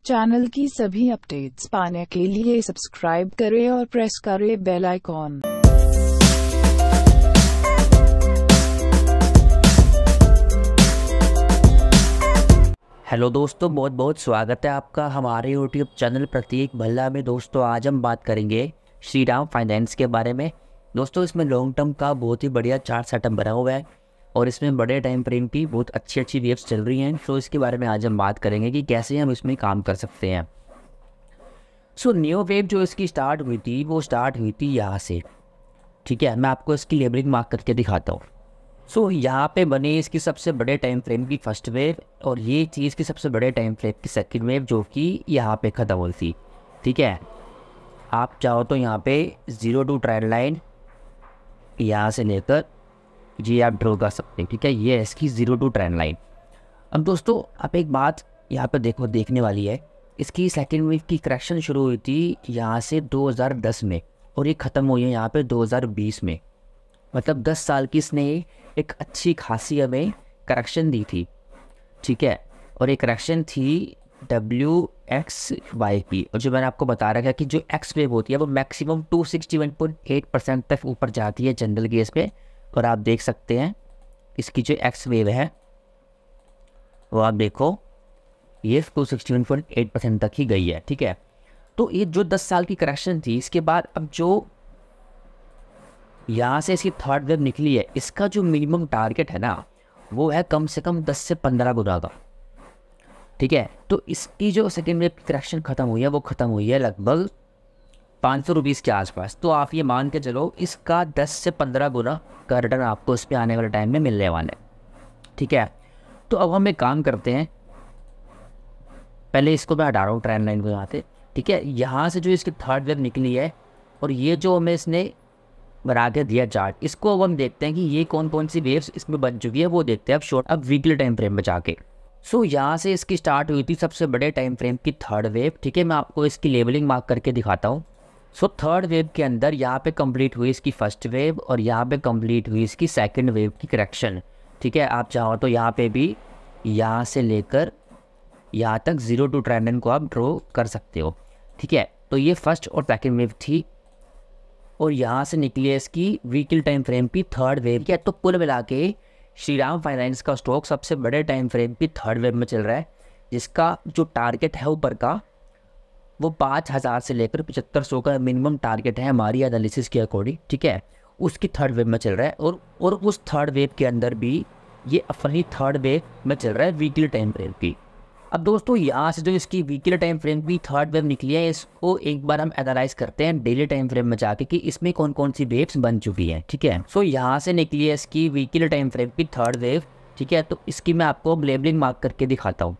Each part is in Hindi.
चैनल की सभी अपडेट्स पाने के लिए सब्सक्राइब करें और प्रेस करें बेल आइकॉन। हेलो दोस्तों, बहुत बहुत स्वागत है आपका हमारे यूट्यूब चैनल प्रतीक भल्ला में। दोस्तों आज हम बात करेंगे श्रीराम फाइनेंस के बारे में। दोस्तों इसमें लॉन्ग टर्म का बहुत ही बढ़िया चार्ट सेटअप बना हुआ है और इसमें बड़े टाइम फ्रेम की बहुत अच्छी वेव्स चल रही हैं। सो इसके बारे में आज हम बात करेंगे कि कैसे हम इसमें काम कर सकते हैं। सो न्यू वेव जो इसकी स्टार्ट हुई थी वो स्टार्ट हुई थी यहाँ से। ठीक है, मैं आपको इसकी लेबलिंग मार्क करके दिखाता हूँ। सो यहाँ पे बनी इसकी सबसे बड़े टाइम फ्रेम की फर्स्ट वेव और ये चीज़ की सबसे बड़े टाइम फ्रेम की सेकंड वेव जो कि यहाँ पे ख़त्म हुई थी। ठीक है, आप चाहो तो यहाँ पे 0 ट्रेंड लाइन यहाँ से लेकर ये आप ड्रॉ कर सकते हैं। ठीक है, ये है इसकी 0 ट्रेंड लाइन। अब दोस्तों आप एक बात यहाँ पर देखने वाली है, इसकी सेकेंड वेव की करेक्शन शुरू हुई थी यहाँ से 2010 में और ये ख़त्म हुई है यहाँ पे 2020 में। मतलब 10 साल की इसने एक अच्छी खासी हमें करेक्शन दी थी। ठीक है, और एक करेक्शन थी WXY की, और जो मैंने आपको बता रखा है कि जो एक्स वेव होती है वो मैक्सिमम 261.8% तक ऊपर जाती है जनरल केस पे। और आप देख सकते हैं इसकी जो एक्स वेव है वो आप देखो ये 261.8% तक ही गई है। ठीक है, तो ये जो 10 साल की करेक्शन थी, इसके बाद अब जो यहाँ से इसकी थर्ड वेव निकली है, इसका जो मिनिमम टारगेट है ना वो है कम से कम 10 से 15 गुना का। ठीक है, तो इसकी जो सेकेंड वेव की करेक्शन ख़त्म हुई है वो ख़त्म हुई है लगभग 500 रुपीज़ के आसपास। तो आप ये मान के चलो इसका 10 से 15 गुना का रिटर्न आपको इस पर आने वाले टाइम में मिलने वाला है। ठीक है, तो अब हम एक काम करते हैं, पहले इसको मैं हटा रहा हूँ ट्रेंड लाइन को यहाँ से। ठीक है, यहाँ से जो इसकी थर्ड वेव निकली है और ये जो हमें इसने बना के दिया चार्ट, इसको अब हम देखते हैं कि ये कौन कौन सी वेव्स इसमें बन चुकी है वो देखते हैं अब वीकली टाइम फ्रेम में जाके। सो यहाँ से इसकी स्टार्ट हुई थी सबसे बड़े टाइम फ्रेम की थर्ड वेव। ठीक है, मैं आपको इसकी लेबलिंग मार्क करके दिखाता हूँ। सो थर्ड वेव के अंदर यहाँ पे कंप्लीट हुई इसकी फर्स्ट वेव और यहाँ पे कंप्लीट हुई इसकी सेकंड वेव की करेक्शन। ठीक है, आप चाहो तो यहाँ पे भी यहाँ से लेकर यहाँ तक 0 ट्रेंड लाइन को आप ड्रॉ कर सकते हो। ठीक है, तो ये फर्स्ट और सेकेंड वेव थी और यहाँ से निकली है इसकी वीकली टाइम फ्रेम की थर्ड वेव। क्या तो कुल मिला के श्रीराम फाइनेंस का स्टॉक सबसे बड़े टाइम फ्रेम की थर्ड वेव में चल रहा है, जिसका जो टारगेट है ऊपर का वो 5000 से लेकर 7500 का मिनिमम टारगेट है हमारी एनालिसिस के अकॉर्डिंग। ठीक है, उसकी थर्ड वेव में चल रहा है और उस थर्ड वेव के अंदर भी ये अपनी थर्ड वेव में चल रहा है वीकली टाइम फ्रेम की। अब दोस्तों यहाँ से जो इसकी वीकली टाइम फ्रेम की थर्ड वेव निकली है, इसको एक बार हम एनालाइज करते हैं डेली टाइम फ्रेम में जाके कि इसमें कौन कौन सी वेव्स बन चुकी हैं। ठीक है, सो यहाँ से निकली है इसकी वीकली टाइम फ्रेम की थर्ड वेव। ठीक है, तो इसकी मैं आपको लेबलिंग मार्क करके दिखाता हूँ।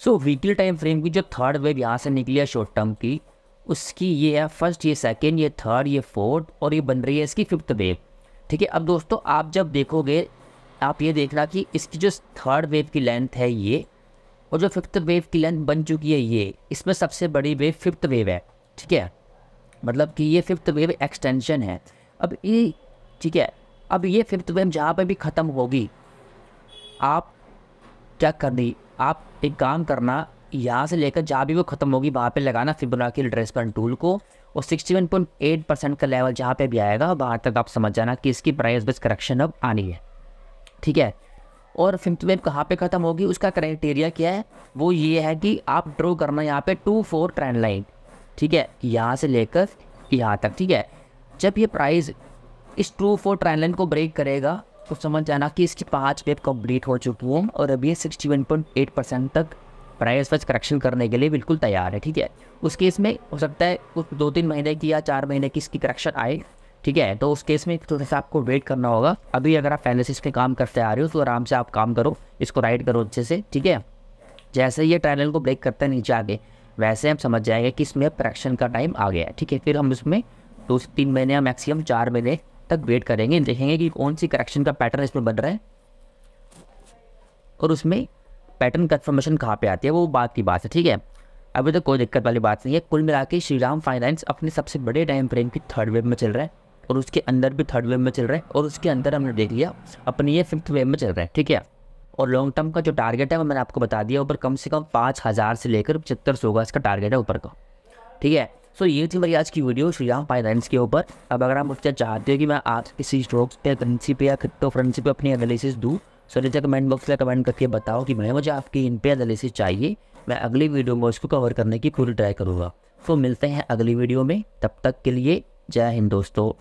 सो वीकली टाइम फ्रेम की जो थर्ड वेव यहाँ से निकली है शॉर्ट टर्म की, उसकी ये है फर्स्ट, ये सेकेंड, ये थर्ड, ये फोर्थ और ये बन रही है इसकी फिफ्थ वेव। ठीक है, अब दोस्तों आप जब देखोगे आप ये देखना कि इसकी जो थर्ड वेव की लेंथ है ये और जो फिफ्थ वेव की लेंथ बन चुकी है ये, इसमें सबसे बड़ी वेव फिफ्थ वेव है। ठीक है, मतलब कि ये फिफ्थ वेव एक्सटेंशन है। अब ये ठीक है, अब ये फिफ्थ वेव जहाँ पर भी ख़त्म होगी आप क्या करनी, आप एक काम करना, यहाँ से लेकर जहाँ भी वो ख़त्म होगी वहाँ पे लगाना फिबोनाची रिट्रेसमेंट टूल को और 61.8% का लेवल जहाँ पे भी आएगा वहाँ तक आप समझ जाना कि इसकी प्राइस बेस करेक्शन अब आनी है। ठीक है, और फिफ्थ वेव कहाँ पे ख़त्म होगी उसका क्राइटेरिया क्या है, वो ये है कि आप ड्रॉ करना यहाँ पे 2-4 ट्रेंड लाइन। ठीक है, यहाँ से लेकर यहाँ तक। ठीक है, जब ये प्राइस इस 2-4 ट्रेंड लाइन को ब्रेक करेगा तो समझ जाना कि इसकी 5 वेव कंप्लीट हो चुकी है और अभी 61.8% तक प्राइस वेज करेक्शन करने के लिए बिल्कुल तैयार है। ठीक है, उस केस में हो सकता है कुछ 2-3 महीने की या 4 महीने की इसकी करेक्शन आए। ठीक है, तो उस केस में थोड़ा सा आपको वेट करना होगा। अभी अगर आप एनालिसिस पे काम करते आ रहे हो तो आराम से आप काम करो, इसको राइट करो अच्छे से। ठीक है, जैसे ये ट्रेंड लाइन को ब्रेक करता है नीचे आगे, वैसे हम समझ जाएंगे कि इसमें करेक्शन का टाइम आ गया है। ठीक है, फिर हम इसमें 2 से 3 महीने या मैक्सिमम 4 महीने तक वेट करेंगे, देखेंगे कि कौन सी करेक्शन का पैटर्न इसमें बन रहा है और उसमें पैटर्न कन्फर्मेशन कहाँ पे आती है, वो बात की बात है। ठीक है, अभी तो कोई दिक्कत वाली बात नहीं है। कुल मिला के श्रीराम फाइनेंस अपने सबसे बड़े टाइम फ्रेम की थर्ड वेव में चल रहा है और उसके अंदर भी थर्ड वेव में चल रहा है और उसके अंदर हमने देख लिया अपनी ये फिफ्थ वेव में चल रहा है। ठीक है, और लॉन्ग टर्म का जो टारगेट है वो मैंने आपको बता दिया ऊपर, कम से कम 5,000 से लेकर 7500 का इसका टारगेट है ऊपर का। ठीक है, सो ये थी मेरी आज की वीडियो श्रीराम फाइनेंस के ऊपर। अब अगर आप मुझसे चाहते हो कि मैं आज किसी स्टॉक्स पे, करेंसी पे या क्रिप्टो करेंसी पे अपनी एनालिसिस दूँ, सो नीचे कमेंट बॉक्स में कमेंट करके बताओ कि मुझे आपकी इन पे एनालिसिस चाहिए। मैं अगली वीडियो में उसको कवर करने की पूरी ट्राई करूँगा। सो मिलते हैं अगली वीडियो में, तब तक के लिए जय हिंद दोस्तों।